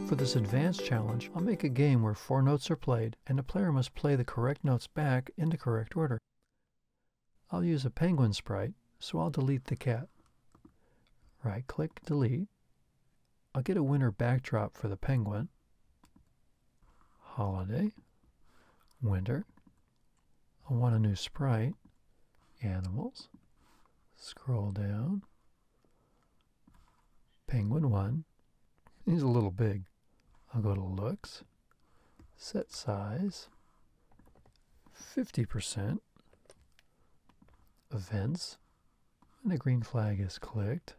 For this advanced challenge, I'll make a game where 4 notes are played and the player must play the correct notes back in the correct order. I'll use a penguin sprite, so I'll delete the cat. Right-click, delete. I'll get a winter backdrop for the penguin. Holiday, winter. I want a new sprite, animals. Scroll down. Penguin 1. He's a little big. I'll go to looks, set size, 50%, events, and the green flag is clicked.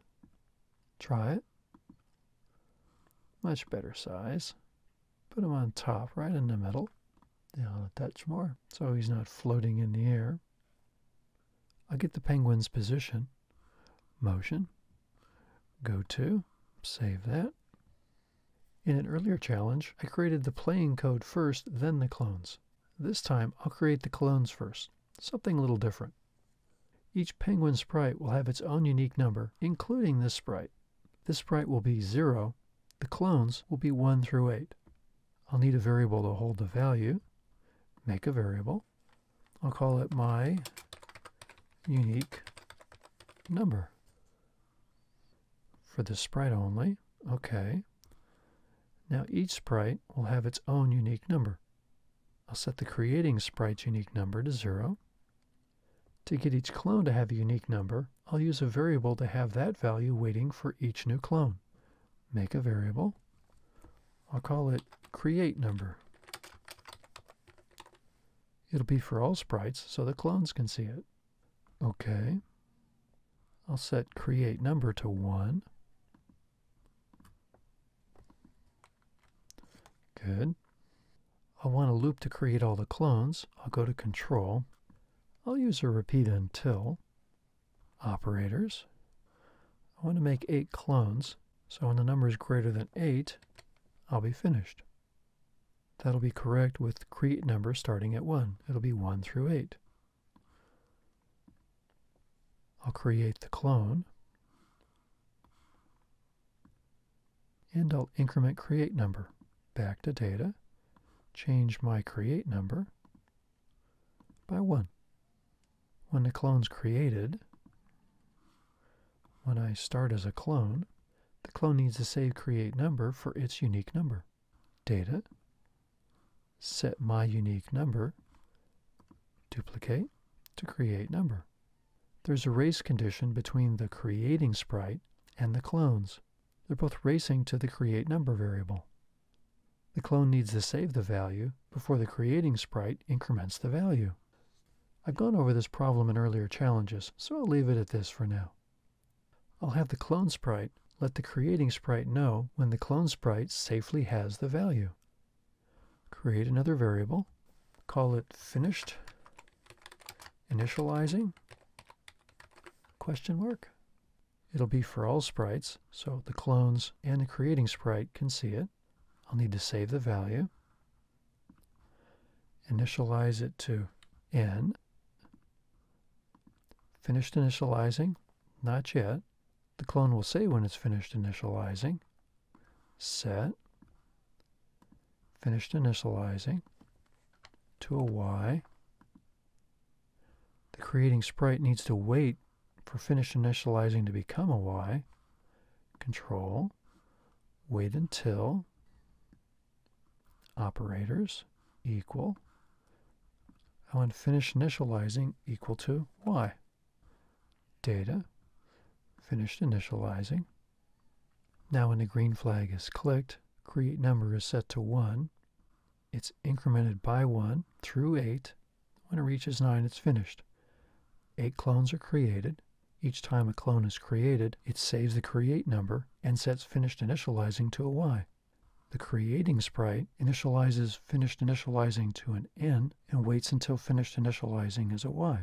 Try it. Much better size. Put him on top, right in the middle. Down a touch more, so he's not floating in the air. I'll get the penguin's position. Motion. Go to. Save that. In an earlier challenge, I created the playing code first, then the clones. This time, I'll create the clones first, something a little different. Each penguin sprite will have its own unique number, including this sprite. This sprite will be 0. The clones will be 1 through 8. I'll need a variable to hold the value. Make a variable. I'll call it my unique number. For the sprite only, okay. Now each sprite will have its own unique number. I'll set the creating sprite's unique number to 0. To get each clone to have a unique number, I'll use a variable to have that value waiting for each new clone. Make a variable. I'll call it createNumber. It'll be for all sprites so the clones can see it. Okay. I'll set createNumber to 1. Good. I want a loop to create all the clones. I'll go to Control. I'll use a repeat until. Operators. I want to make 8 clones, so when the number is greater than 8, I'll be finished. That'll be correct with createNumber starting at 1. It'll be 1 through 8. I'll create the clone, and I'll increment createNumber. Back to data, change my createNumber by 1. When the clone's created, when I start as a clone, the clone needs to save createNumber for its unique number. Data, set my unique number, duplicate to createNumber. There's a race condition between the creating sprite and the clones. They're both racing to the createNumber variable. The clone needs to save the value before the creating sprite increments the value. I've gone over this problem in earlier challenges, so I'll leave it at this for now. I'll have the clone sprite let the creating sprite know when the clone sprite safely has the value. Create another variable, call it finished initializing, ? It'll be for all sprites, so the clones and the creating sprite can see it. I'll need to save the value, initialize it to n, finished initializing, not yet. The clone will say when it's finished initializing, set, finished initializing to a y. The creating sprite needs to wait for finished initializing to become a y. Control, wait until, operators equal. I want finish initializing equal to y. Data, finished initializing. Now when the green flag is clicked, createNumber is set to 1. It's incremented by 1 through 8. When it reaches 9, it's finished. 8 clones are created. Each time a clone is created, it saves the createNumber and sets finished initializing to a y. The creating sprite initializes finished initializing to an n and waits until finished initializing is a y.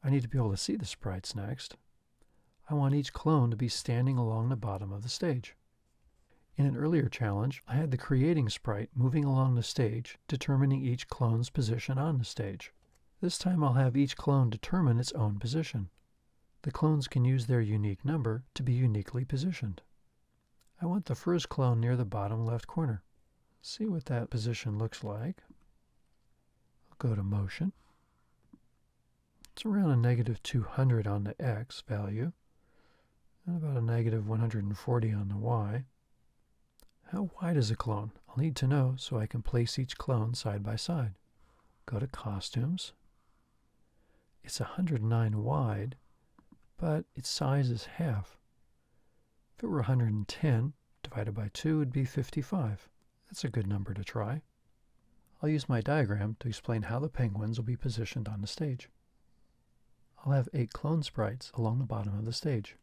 I need to be able to see the sprites next. I want each clone to be standing along the bottom of the stage. In an earlier challenge, I had the creating sprite moving along the stage, determining each clone's position on the stage. This time I'll have each clone determine its own position. The clones can use their unique number to be uniquely positioned. I want the first clone near the bottom left corner. See what that position looks like. I'll go to motion. It's around a negative 200 on the X value, and about a negative 140 on the Y. How wide is a clone? I'll need to know so I can place each clone side by side. Go to Costumes. It's 109 wide, but its size is half. If it were 110 divided by 2 would be 55. That's a good number to try. I'll use my diagram to explain how the penguins will be positioned on the stage. I'll have 8 clone sprites along the bottom of the stage.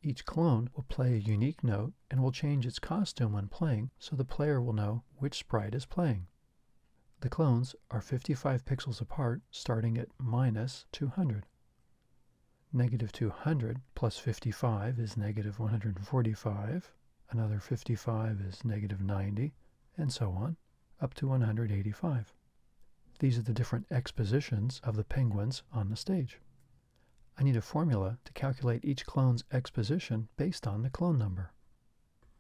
Each clone will play a unique note and will change its costume when playing so the player will know which sprite is playing. The clones are 55 pixels apart starting at minus 200. Negative 200 plus 55 is negative 145. Another 55 is negative 90, and so on, up to 185. These are the different X positions of the penguins on the stage. I need a formula to calculate each clone's X position based on the clone number.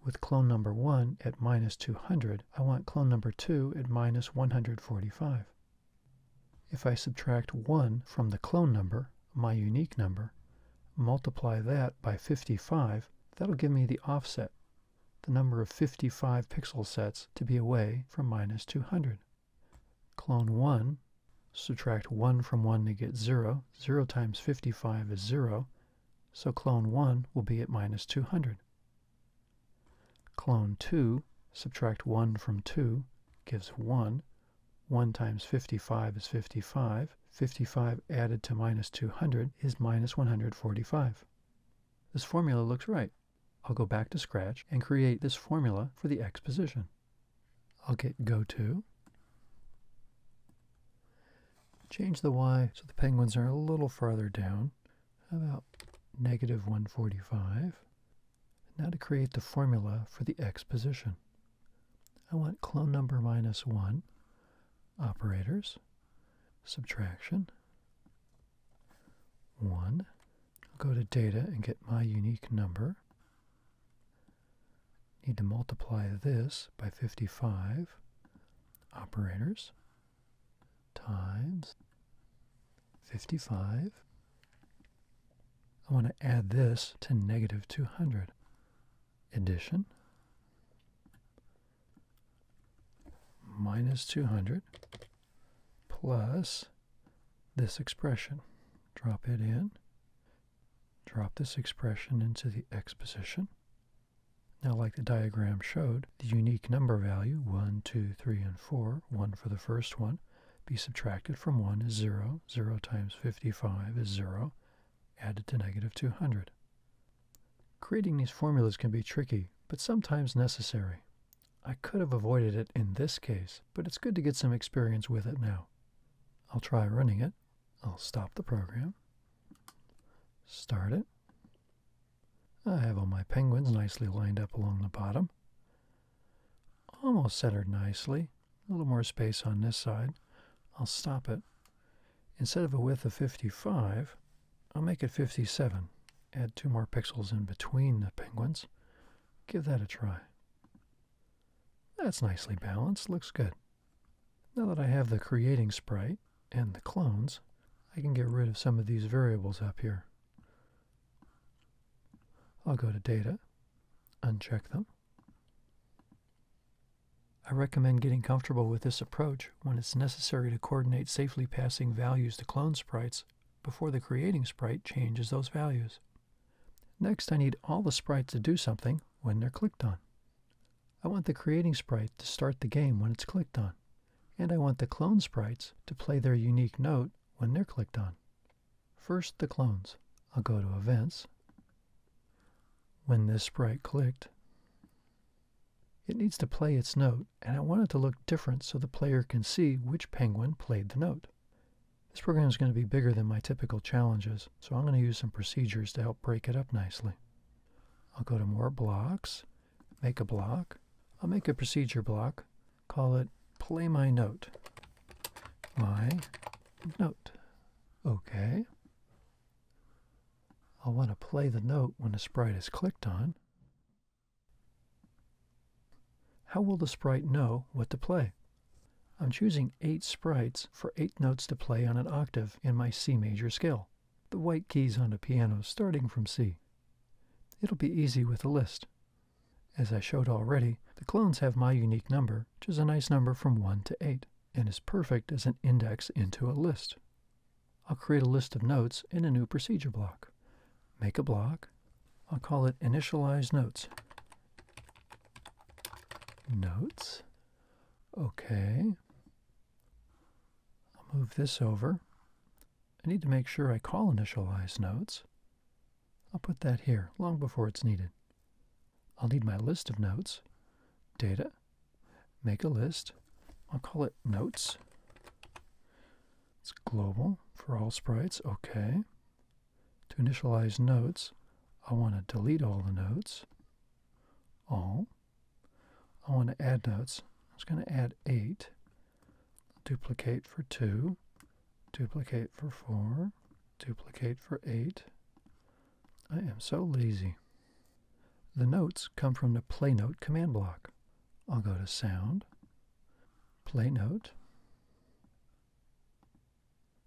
With clone number 1 at minus 200, I want clone number 2 at minus 145. If I subtract 1 from the clone number, my unique number, multiply that by 55, that'll give me the offset, the number of 55 pixel sets to be away from minus 200. Clone 1, subtract 1 from 1 to get 0. 0 times 55 is 0, so clone 1 will be at minus 200. Clone 2, subtract 1 from 2, gives 1. 1 times 55 is 55. 55 added to minus 200 is minus 145. This formula looks right. I'll go back to Scratch and create this formula for the X position. I'll get Go To. Change the Y so the penguins are a little farther down, about negative 145. Now to create the formula for the X position. I want clone number minus 1, operators, subtraction, 1. I'll go to data and get my unique number. Need to multiply this by 55, operators, times 55. I want to add this to negative 200. Addition, minus 200, plus this expression. Drop it in. Drop this expression into the X position. Now, like the diagram showed, the unique number value, 1, 2, 3, and 4, 1 for the first one, be subtracted from 1 is 0. 0 times 55 is 0, added to negative 200. Creating these formulas can be tricky, but sometimes necessary. I could have avoided it in this case, but it's good to get some experience with it now. I'll try running it. I'll stop the program. Start it. I have all my penguins nicely lined up along the bottom. Almost centered nicely. A little more space on this side. I'll stop it. Instead of a width of 55, I'll make it 57. Add 2 more pixels in between the penguins. Give that a try. That's nicely balanced. Looks good. Now that I have the creating sprite and the clones, I can get rid of some of these variables up here. I'll go to Data, uncheck them. I recommend getting comfortable with this approach when it's necessary to coordinate safely passing values to clone sprites before the creating sprite changes those values. Next, I need all the sprites to do something when they're clicked on. I want the creating sprite to start the game when it's clicked on, and I want the clone sprites to play their unique note when they're clicked on. First, the clones. I'll go to Events. When this sprite clicked, it needs to play its note, and I want it to look different so the player can see which penguin played the note. This program is going to be bigger than my typical challenges, so I'm going to use some procedures to help break it up nicely. I'll go to More Blocks, Make a Block. I'll make a procedure block, call it Play My Note. My Note. OK. I'll want to play the note when a sprite is clicked on. How will the sprite know what to play? I'm choosing 8 sprites for 8 notes to play on an octave in my C major scale. The white keys on the piano starting from C. It'll be easy with a list. As I showed already, the clones have my unique number, which is a nice number from 1 to 8, and is perfect as an index into a list. I'll create a list of notes in a new procedure block. Make a block. I'll call it Initialize Notes. Notes. Okay. I'll move this over. I need to make sure I call Initialize Notes. I'll put that here long before it's needed. I'll need my list of notes. Data. Make a list. I'll call it Notes. It's global for all sprites. Okay. To initialize notes, I want to delete all the notes. All. I want to add notes. I was going to add 8. Duplicate for 2. Duplicate for 4. Duplicate for 8. I am so lazy. The notes come from the Play Note command block. I'll go to Sound, Play Note.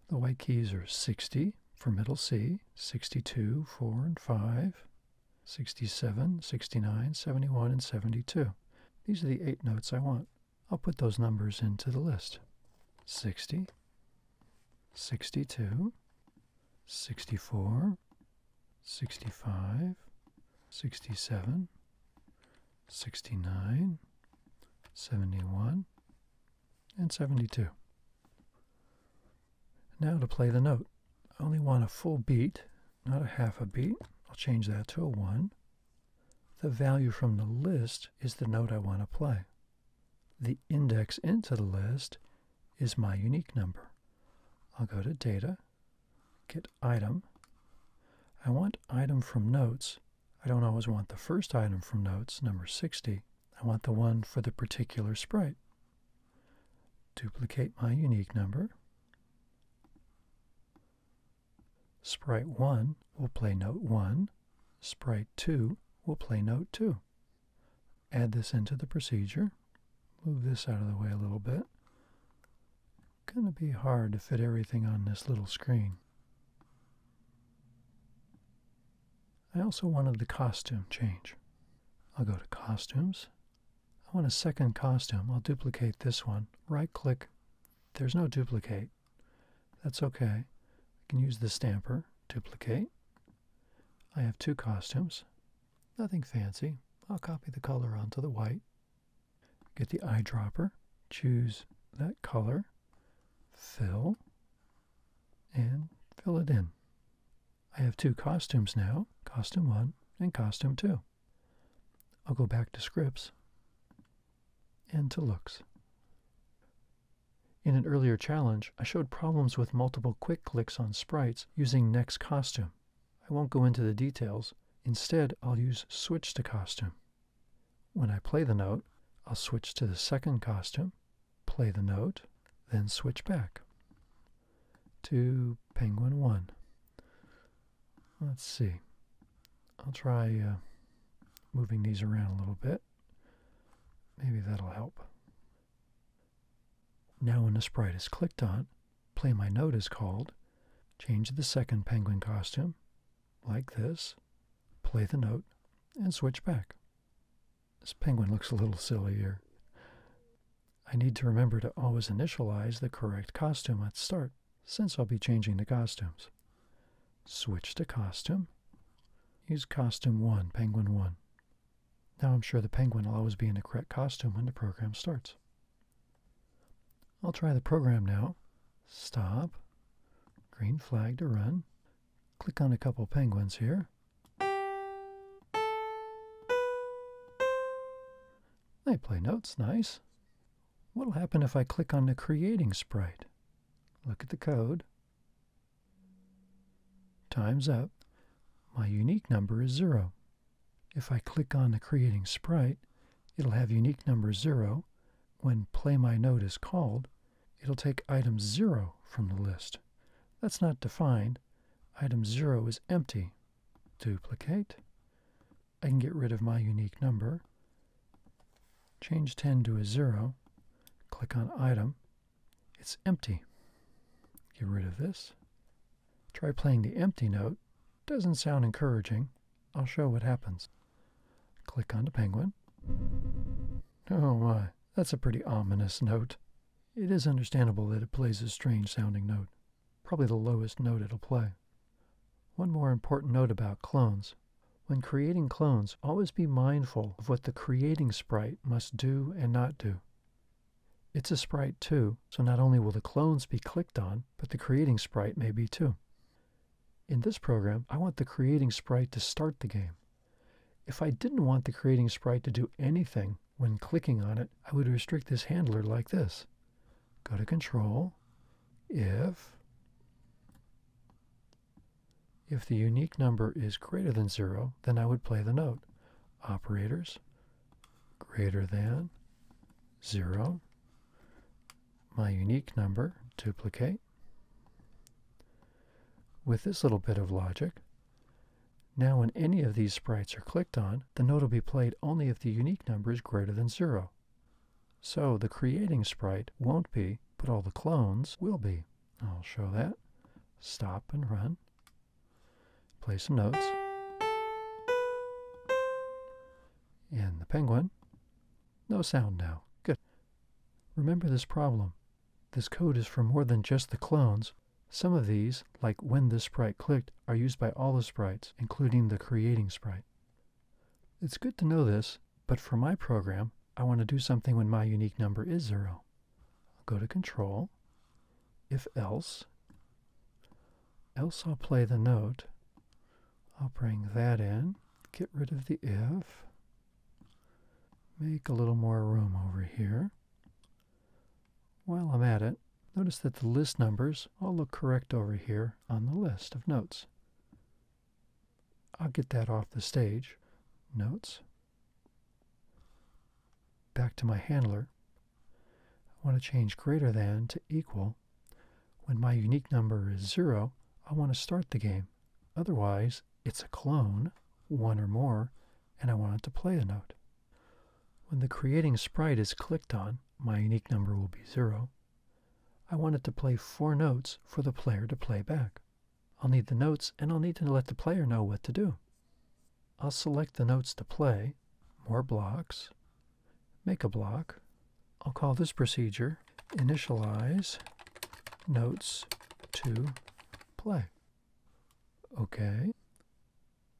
The white keys are 60 for middle C, 62, 4, and 5, 67, 69, 71, and 72. These are the 8 notes I want. I'll put those numbers into the list. 60, 62, 64, 65, 67, 69, 71, and 72. Now to play the note. I only want a full beat, not a half a beat. I'll change that to a 1. The value from the list is the note I want to play. The index into the list is my unique number. I'll go to Data, get Item. I want item from notes. I don't always want the first item from notes, number 60. I want the one for the particular sprite. Duplicate my unique number. Sprite 1 will play note 1. Sprite 2 will play note 2. Add this into the procedure. Move this out of the way a little bit. Gonna be hard to fit everything on this little screen. I also wanted the costume change. I'll go to Costumes. I want a second costume. I'll duplicate this one. Right-click. There's no duplicate. That's okay. I can use the stamper. Duplicate. I have 2 costumes. Nothing fancy. I'll copy the color onto the white. Get the eyedropper. Choose that color. Fill. And fill it in. I have 2 costumes now, Costume 1 and Costume 2. I'll go back to Scripts and to Looks. In an earlier challenge, I showed problems with multiple quick clicks on sprites using Next Costume. I won't go into the details. Instead, I'll use Switch to Costume. When I play the note, I'll switch to the second costume, play the note, then switch back to Penguin 1. Let's see. I'll try moving these around a little bit. Maybe that'll help. Now when the sprite is clicked on, Play My Note is called. Change the second penguin costume, like this. Play the note, and switch back. This penguin looks a little silly here. I need to remember to always initialize the correct costume at start, since I'll be changing the costumes. Switch to Costume. Use Costume 1, Penguin 1. Now I'm sure the penguin will always be in the correct costume when the program starts. I'll try the program now. Stop. Green flag to run. Click on a couple penguins here. They play notes, nice. What'll happen if I click on the Creating sprite? Look at the code. Time's up. My unique number is 0. If I click on the Creating sprite, it'll have unique number 0. When Play My Note is called, it'll take item 0 from the list. That's not defined. Item 0 is empty. Duplicate. I can get rid of my unique number. Change 10 to a 0. Click on item. It's empty. Get rid of this. Try playing the empty note. Doesn't sound encouraging. I'll show what happens. Click on the penguin. Oh my, that's a pretty ominous note. It is understandable that it plays a strange sounding note. Probably the lowest note it'll play. One more important note about clones. When creating clones, always be mindful of what the creating sprite must do and not do. It's a sprite too, so not only will the clones be clicked on, but the creating sprite may be too. In this program, I want the creating sprite to start the game. If I didn't want the creating sprite to do anything when clicking on it, I would restrict this handler like this. Go to Control. If the unique number is greater than 0, then I would play the note. Operators, greater than 0. My unique number, duplicate. With this little bit of logic, now when any of these sprites are clicked on, the note will be played only if the unique number is greater than 0. So the creating sprite won't be, but all the clones will be. I'll show that. Stop and run. Play some notes. And the penguin. No sound now. Good. Remember this problem. This code is for more than just the clones. Some of these, like when this sprite clicked, are used by all the sprites, including the creating sprite. It's good to know this, but for my program, I want to do something when my unique number is 0. I'll go to Control. If else. Else I'll play the note. I'll bring that in. Get rid of the if. Make a little more room over here. While I'm at it, notice that the list numbers all look correct over here on the list of notes. I'll get that off the stage. Notes. Back to my handler. I want to change greater than to equal. When my unique number is 0, I want to start the game. Otherwise, it's a clone, one or more, and I want it to play a note. When the creating sprite is clicked on, my unique number will be 0. I want it to play 4 notes for the player to play back. I'll need the notes, and I'll need to let the player know what to do. I'll select the notes to play, more blocks, make a block. I'll call this procedure initialize notes to play. Okay.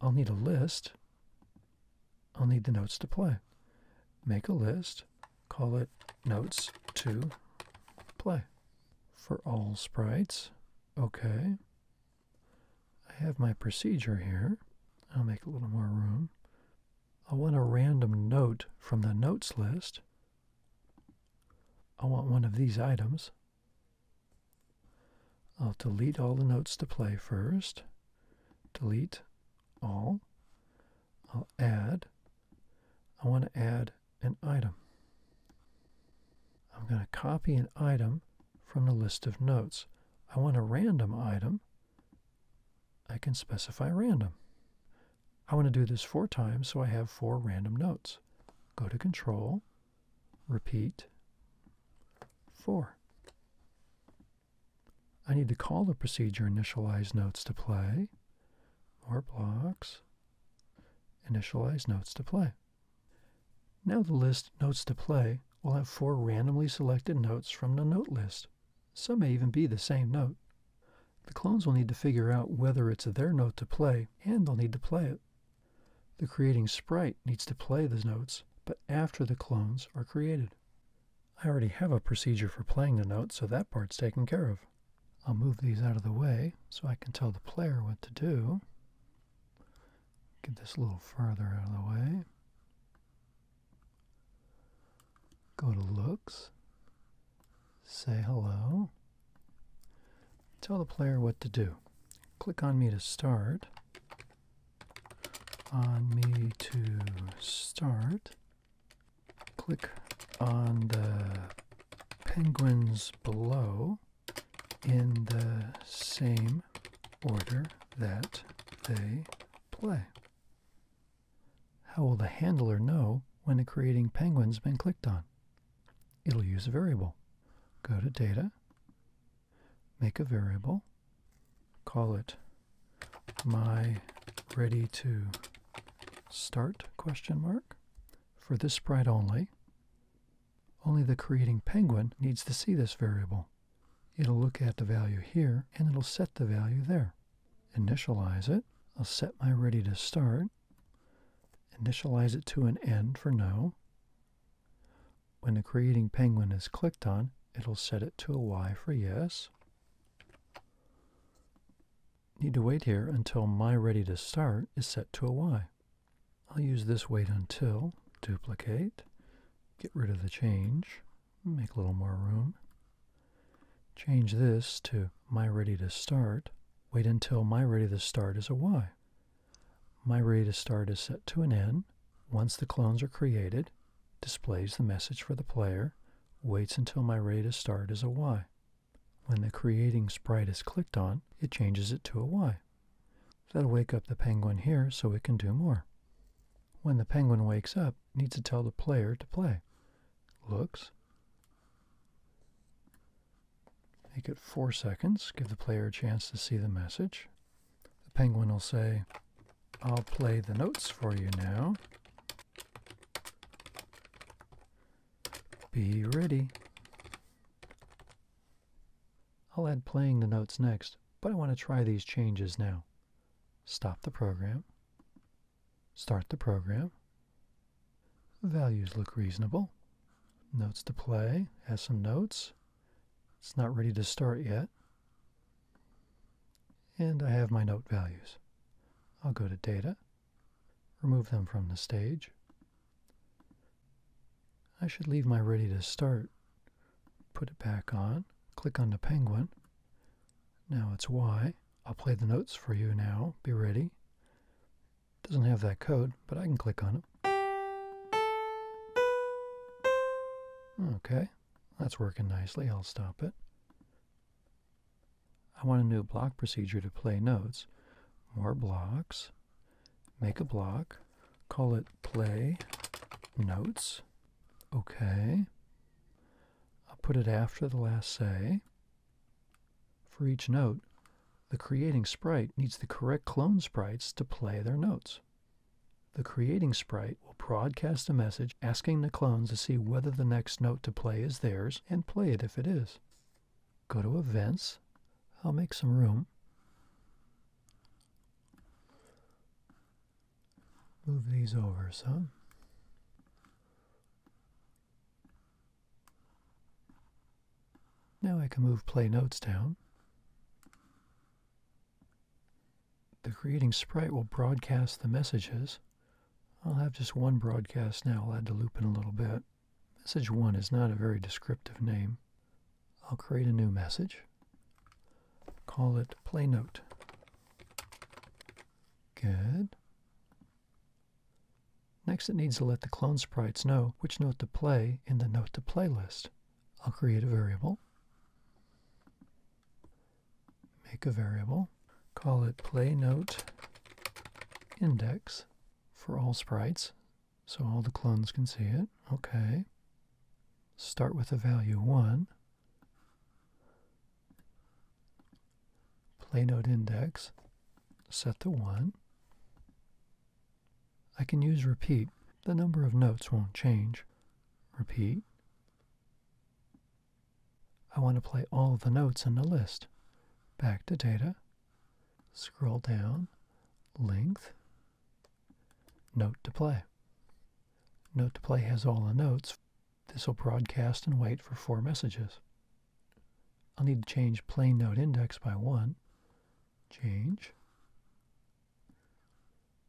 I'll need a list. I'll need the notes to play. Make a list. Call it notes to play. For all sprites. Okay. I have my procedure here. I'll make a little more room. I want a random note from the notes list. I want one of these items. I'll delete all the notes to play first. Delete all. I'll add. I want to add an item. I'm going to copy an item from the list of notes. I want a random item. I can specify random. I want to do this 4 times, so I have 4 random notes. Go to Control, repeat, 4. I need to call the procedure initialize notes to play. More blocks. Initialize notes to play. Now the list notes to play will have 4 randomly selected notes from the note list. Some may even be the same note. The clones will need to figure out whether it's their note to play, and they'll need to play it. The creating sprite needs to play the notes, but after the clones are created. I already have a procedure for playing the notes, so that part's taken care of. I'll move these out of the way so I can tell the player what to do. Get this a little farther out of the way. Go to looks. Say hello. Tell the player what to do. Click on me to start. On me to start. Click on the penguins below in the same order that they play. How will the handler know when the creating penguin's been clicked on. It'll use a variable. Go to Data, make a variable, call it my ready to start ? For this sprite only the creating penguin needs to see this variable. It'll look at the value here and it'll set the value there. Initialize it. I'll set my ready to start. Initialize it to an N for no. When the creating penguin is clicked on, it'll set it to a Y for yes. Need to wait here until my ready to start is set to a Y. I'll use this wait until, duplicate, get rid of the change, make a little more room. Change this to my ready to start. Wait until my ready to start is a Y. My ready to start is set to an N. Once the clones are created, displays the message for the player, waits until my ready to start is a Y. When the creating sprite is clicked on, it changes it to a Y. That'll wake up the penguin here so it can do more. When the penguin wakes up, it needs to tell the player to play. Looks. Make it 4 seconds, give the player a chance to see the message. The penguin will say, I'll play the notes for you now. Be ready. I'll add playing the notes next, but I want to try these changes now. Stop the program. Start the program. The values look reasonable. Notes to play has some notes. It's not ready to start yet. And I have my note values. I'll go to Data, remove them from the stage. I should leave my ready to start, put it back on, click on the penguin. Now it's Y. I'll play the notes for you now. Be ready. Doesn't have that code, but I can click on it. Okay, that's working nicely. I'll stop it. I want a new block procedure to play notes. More blocks. Make a block. Call it play notes. Okay. I'll put it after the last say. For each note, the creating sprite needs the correct clone sprites to play their notes. The creating sprite will broadcast a message asking the clones to see whether the next note to play is theirs and play it if it is. Go to Events. I'll make some room. Move these over some. Now I can move play notes down. The creating sprite will broadcast the messages. I'll have just one broadcast now. I'll add the loop in a little bit. Message 1 is not a very descriptive name. I'll create a new message. Call it play note. Good. Next it needs to let the clone sprites know which note to play in the note to play list. I'll create a variable. Make a variable. Call it play note index for all sprites so all the clones can see it. Okay. Start with the value 1. Play note index, set to 1. I can use repeat. The number of notes won't change. Repeat. I want to play all of the notes in the list. Back to Data. Scroll down. Length. Note to play. Note to play has all the notes. This will broadcast and wait for 4 messages. I'll need to change play note index by 1. Change.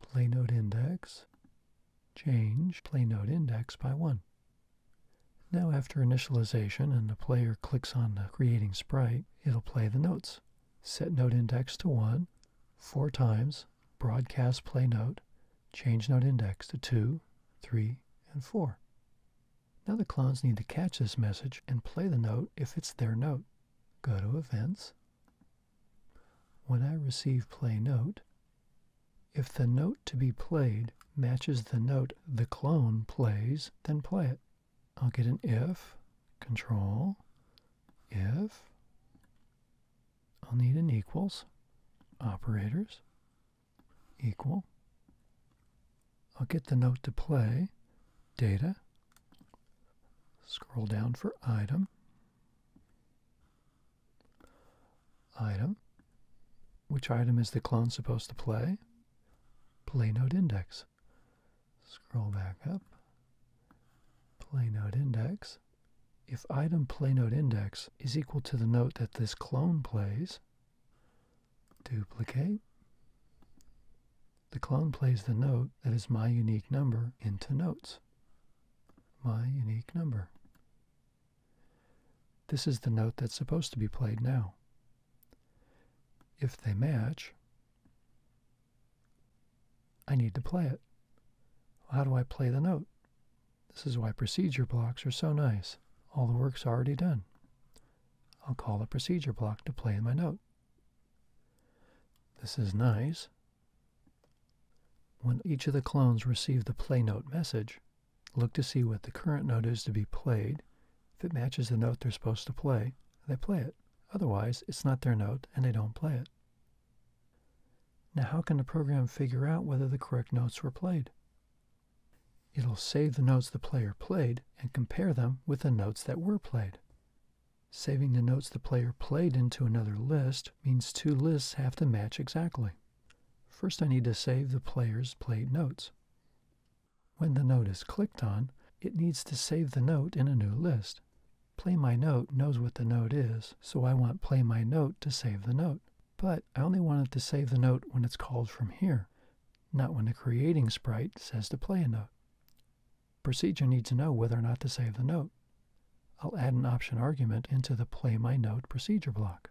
Play note index. Change play note index by 1. Now after initialization and the player clicks on the creating sprite, it'll play the notes. Set note index to 1, 4 times, broadcast play note, change note index to 2, 3, and 4. Now the clones need to catch this message and play the note if it's their note. Go to Events. When I receive play note, if the note to be played matches the note the clone plays, then play it. I'll get an if, control, if. I'll need an equals, operators, equal. I'll get the note to play, data. Scroll down for item. Item. Which item is the clone supposed to play? Play note index. Scroll back up. Play note index. If item play note index is equal to the note that this clone plays, duplicate. The clone plays the note that is my unique number into notes. My unique number. This is the note that's supposed to be played now. If they match, I need to play it. How do I play the note? This is why procedure blocks are so nice. All the work's already done. I'll call a procedure block to play my note. This is nice. When each of the clones receive the play note message, look to see what the current note is to be played. If it matches the note they're supposed to play, they play it. Otherwise, it's not their note and they don't play it. Now, how can the program figure out whether the correct notes were played? It'll save the notes the player played and compare them with the notes that were played. Saving the notes the player played into another list means two lists have to match exactly. First, I need to save the player's played notes. When the note is clicked on, it needs to save the note in a new list. Play My Note knows what the note is, so I want Play My Note to save the note. But I only want it to save the note when it's called from here, not when the creating sprite says to play a note. Procedure needs to know whether or not to save the note. I'll add an option argument into the Play My Note procedure block.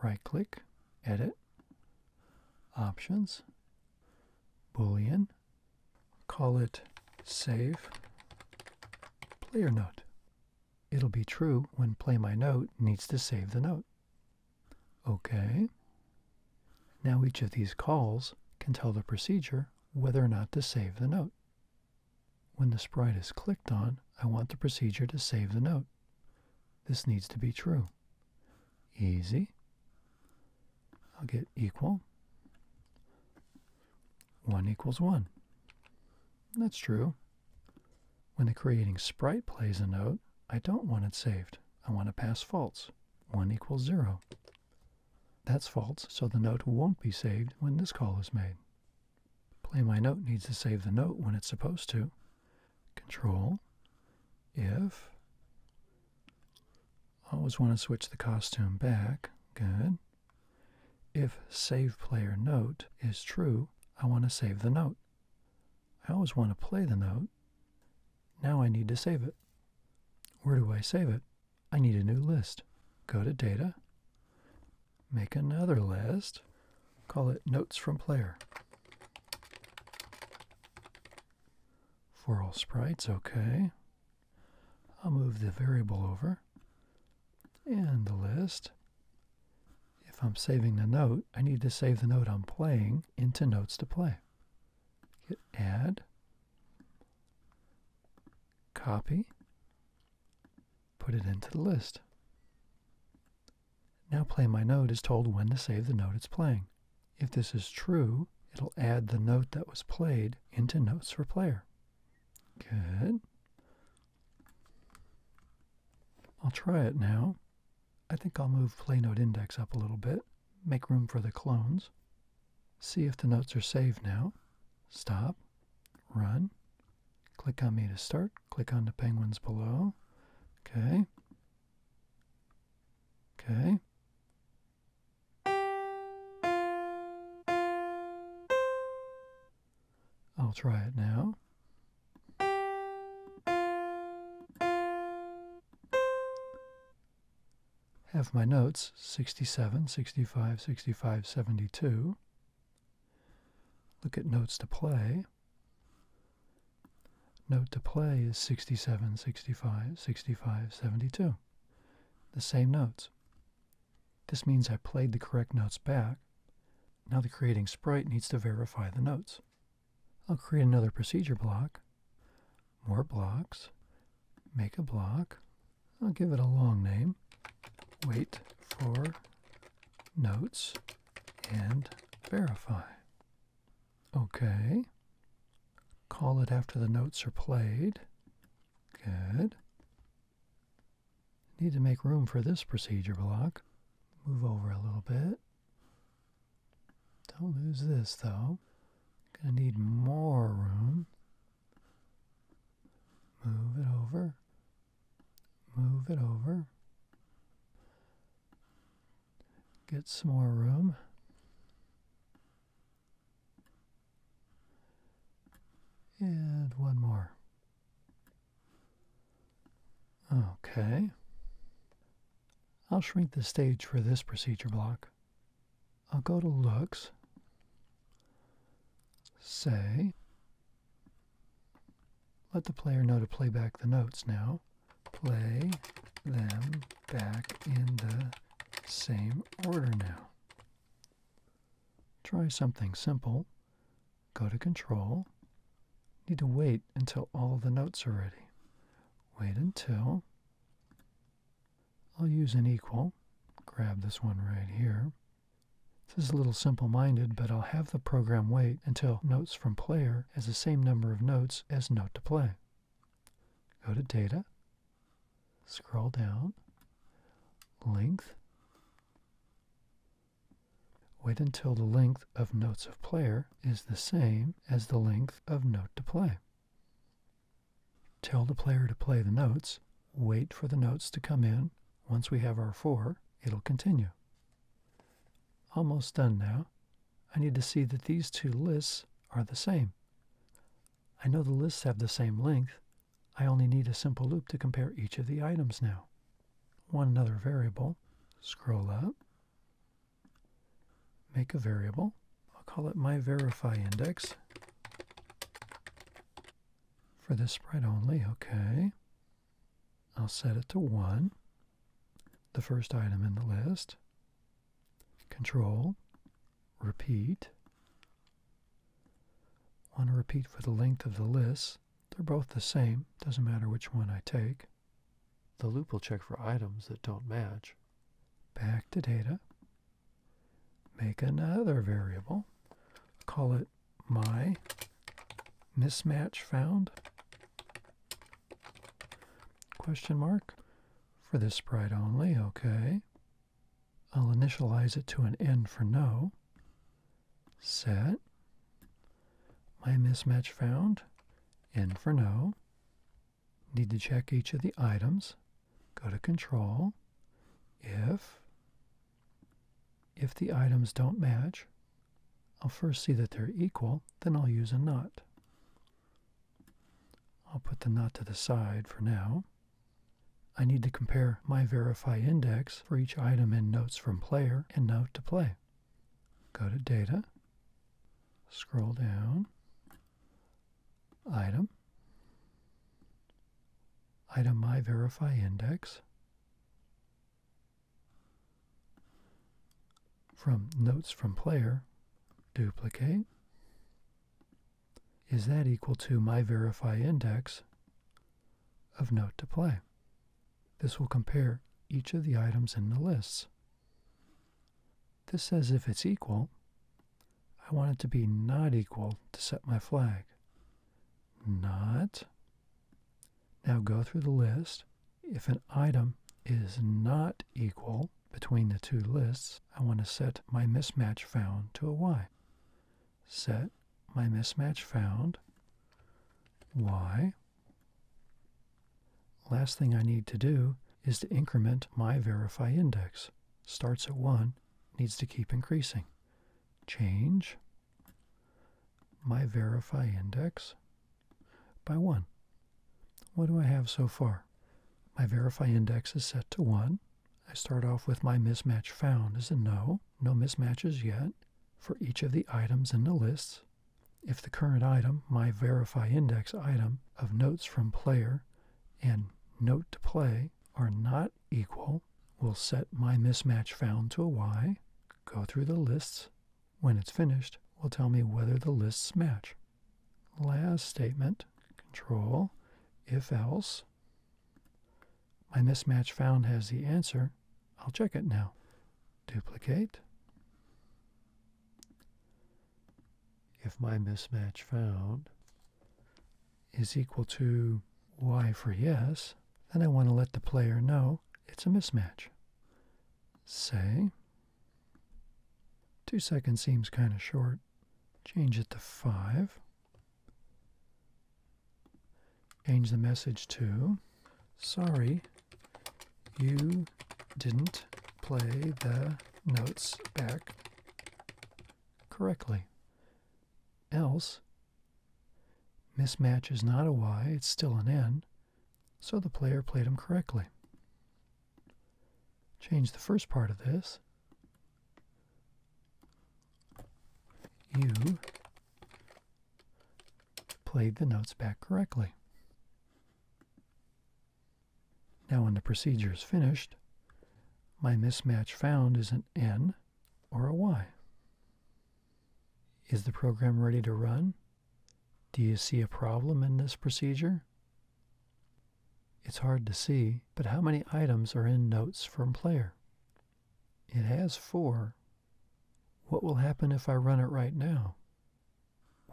Right-click, Edit, Options, Boolean, call it Save Player Note. It'll be true when Play My Note needs to save the note. OK. Now each of these calls can tell the procedure whether or not to save the note. When the sprite is clicked on, I want the procedure to save the note. This needs to be true. Easy. I'll get equal. 1 equals 1. That's true. When the creating sprite plays a note, I don't want it saved. I want to pass false. 1 equals 0. That's false, so the note won't be saved when this call is made. Play My Note needs to save the note when it's supposed to. Control, if. Always want to switch the costume back. Good. If Save Player Note is true, I want to save the note. I always want to play the note. Now I need to save it. Where do I save it? I need a new list. Go to Data. Make another list. Call it Notes from Player. For all sprites, OK. I'll move the variable over. And the list. If I'm saving the note, I need to save the note I'm playing into Notes to Play. Hit Add. Copy. Put it into the list. Now Play My Note is told when to save the note it's playing. If this is true, it'll add the note that was played into Notes for Player. Good. I'll try it now. I think I'll move Play Note Index up a little bit, make room for the clones. See if the notes are saved now. Stop. Run. Click on me to start. Click on the penguins below. Okay. Okay. I'll try it now. Have my notes 67, 65, 65, 72. Look at Notes to Play. Note to Play is 67, 65, 65, 72. The same notes. This means I played the correct notes back. Now the creating sprite needs to verify the notes. I'll create another procedure block. More blocks. Make a block. I'll give it a long name. Wait for notes and verify. Okay. Call it after the notes are played. Good. Need to make room for this procedure block. Move over a little bit. Don't lose this though. Gonna need more room. Move it over. Move it over. Get some more room. And one more. Okay. I'll shrink the stage for this procedure block. I'll go to looks. Say, let the player know to play back the notes now. Play them back in the same order now. Try something simple. Go to Control. Need to wait until all the notes are ready. Wait until. I'll use an equal. Grab this one right here. This is a little simple-minded, but I'll have the program wait until notes from player has the same number of notes as note to play. Go to Data. Scroll down. Length. Wait until the length of notes of player is the same as the length of note to play. Tell the player to play the notes. Wait for the notes to come in. Once we have our 4, it'll continue. Almost done now. I need to see that these two lists are the same. I know the lists have the same length. I only need a simple loop to compare each of the items now. Want another variable. Scroll up. Make a variable. I'll call it my verify index. For this sprite only, okay. I'll set it to 1. The first item in the list. Control, repeat. Want to repeat for the length of the lists. They're both the same, doesn't matter which one I take. The loop will check for items that don't match. Back to data. Make another variable. Call it my mismatch found. Question mark. For this sprite only, okay. I'll initialize it to an N for no. Set. My mismatch found. N for no. Need to check each of the items. Go to Control. If the items don't match, I'll first see that they're equal, then I'll use a not. I'll put the not to the side for now. I need to compare my verify index for each item in notes from player and note to play. Go to data, scroll down, item my verify index. From notes from player, duplicate. Is that equal to my verify index of note to play? This will compare each of the items in the lists. This says if it's equal, I want it to be not equal to set my flag. Not. Now go through the list. If an item is not equal between the two lists, I want to set my mismatch found to a Y. Set my mismatch found Y. Last thing I need to do is to increment my verify index. Starts at 1, needs to keep increasing. Change my verify index by 1. What do I have so far? My verify index is set to 1. I start off with my mismatch found as a no. No mismatches yet for each of the items in the lists. If the current item, my verify index item of notes from player and note to play are not equal, we'll set my mismatch found to a Y, go through the lists. When it's finished, will tell me whether the lists match. Last statement, control, if else. My mismatch found has the answer. I'll check it now. Duplicate. If my mismatch found is equal to Y for yes, then I want to let the player know it's a mismatch. Say, 2 seconds seems kind of short. Change it to 5. Change the message to, sorry, you didn't play the notes back correctly. Else, mismatch is not a Y, it's still an N, so the player played them correctly. Change the first part of this. You played the notes back correctly. Now when the procedure is finished, my mismatch found is an N or a Y. Is the program ready to run? Do you see a problem in this procedure? It's hard to see, but how many items are in notes from player? It has 4. What will happen if I run it right now?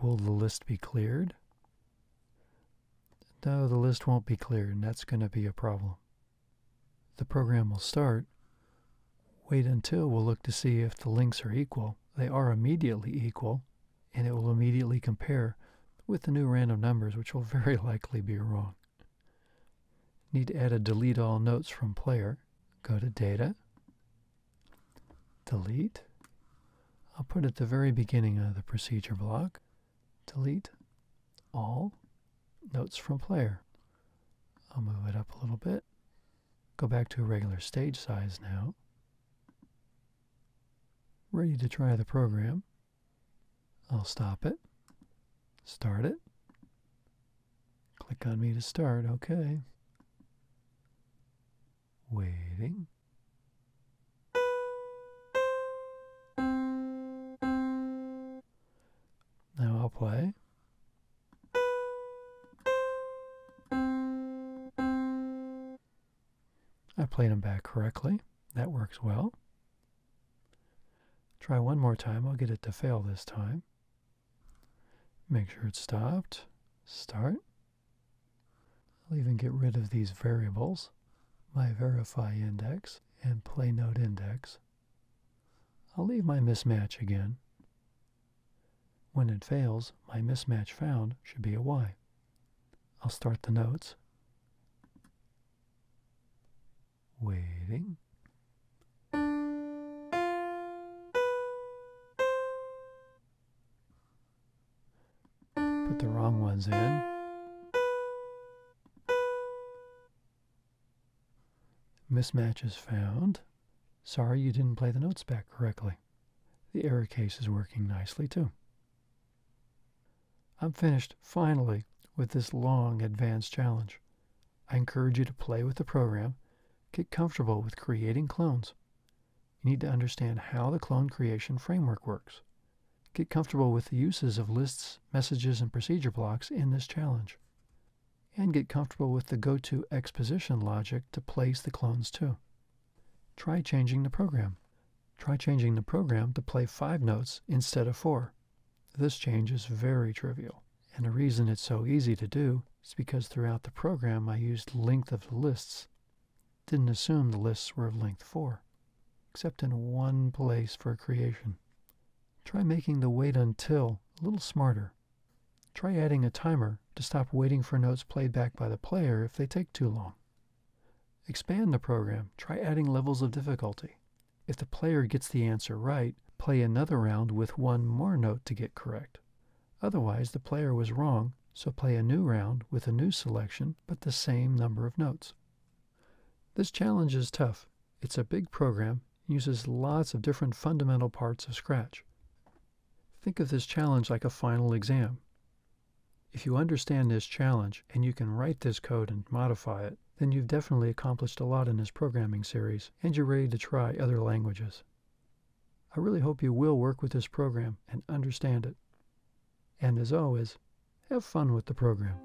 Will the list be cleared? No, the list won't be cleared, and that's going to be a problem. The program will start. Wait until we'll look to see if the links are equal. They are immediately equal, and it will immediately compare with the new random numbers, which will very likely be wrong. Need to add a delete all notes from player. Go to data, delete. I'll put at the very beginning of the procedure block, delete all notes from player. I'll move it up a little bit. Go back to a regular stage size now. Ready to try the program. I'll stop it, start it. Click on me to start, okay. Waiting. Now I'll play. I played them back correctly. That works well. Try one more time. I'll get it to fail this time. Make sure it's stopped. Start. I'll even get rid of these variables. My verify index and play note index. I'll leave my mismatch again. When it fails, my mismatch found should be a Y. I'll start the notes. Waiting. Put the wrong ones in. Mismatch is found. Sorry you didn't play the notes back correctly. The error case is working nicely too. I'm finished, finally, with this long advanced challenge. I encourage you to play with the program, get comfortable with creating clones. You need to understand how the clone creation framework works. Get comfortable with the uses of lists, messages, and procedure blocks in this challenge. And get comfortable with the go-to exposition logic to place the clones too. Try changing the program. Try changing the program to play 5 notes instead of 4. This change is very trivial, and the reason it's so easy to do is because throughout the program I used length of the lists. Didn't assume the lists were of length 4, except in one place for creation. Try making the wait until a little smarter. Try adding a timer to stop waiting for notes played back by the player if they take too long. Expand the program. Try adding levels of difficulty. If the player gets the answer right, play another round with one more note to get correct. Otherwise, the player was wrong, so play a new round with a new selection, but the same number of notes. This challenge is tough. It's a big program, uses lots of different fundamental parts of Scratch. Think of this challenge like a final exam. If you understand this challenge and you can write this code and modify it, then you've definitely accomplished a lot in this programming series, and you're ready to try other languages. I really hope you will work with this program and understand it. And as always, have fun with the program.